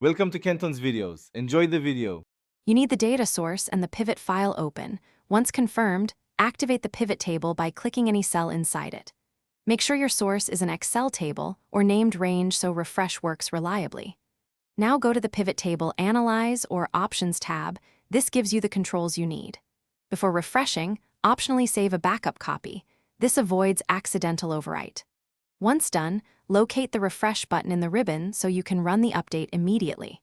Welcome to Kenton's videos. Enjoy the video. You need the data source and the pivot file open. Once confirmed, activate the pivot table by clicking any cell inside it. Make sure your source is an Excel table or named range so refresh works reliably. Now go to the pivot table Analyze or Options tab. This gives you the controls you need. Before refreshing, optionally save a backup copy. This avoids accidental overwrite. Once done, locate the refresh button in the ribbon so you can run the update immediately.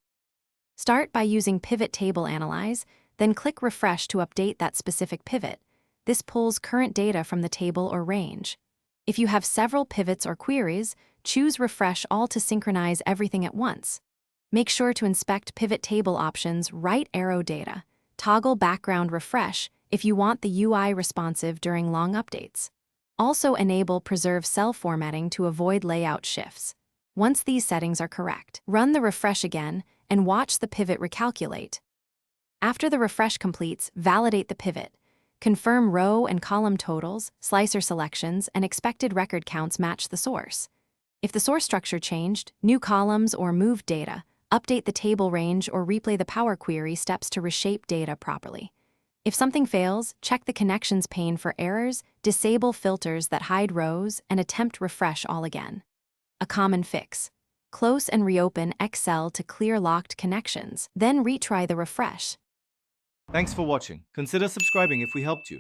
Start by using Pivot Table Analyze, then click Refresh to update that specific pivot. This pulls current data from the table or range. If you have several pivots or queries, choose Refresh All to synchronize everything at once. Make sure to inspect Pivot Table options Right Arrow Data. Toggle Background Refresh if you want the UI responsive during long updates. Also enable Preserve Cell Formatting to avoid layout shifts. Once these settings are correct, run the refresh again and watch the pivot recalculate. After the refresh completes, validate the pivot. Confirm row and column totals, slicer selections, and expected record counts match the source. If the source structure changed, new columns or moved data, update the table range or replay the Power Query steps to reshape data properly. If something fails, check the Connections pane for errors, disable filters that hide rows, and attempt refresh all again. A common fix. Close and reopen Excel to clear locked connections, then retry the refresh. Thanks for watching. Consider subscribing if we helped you.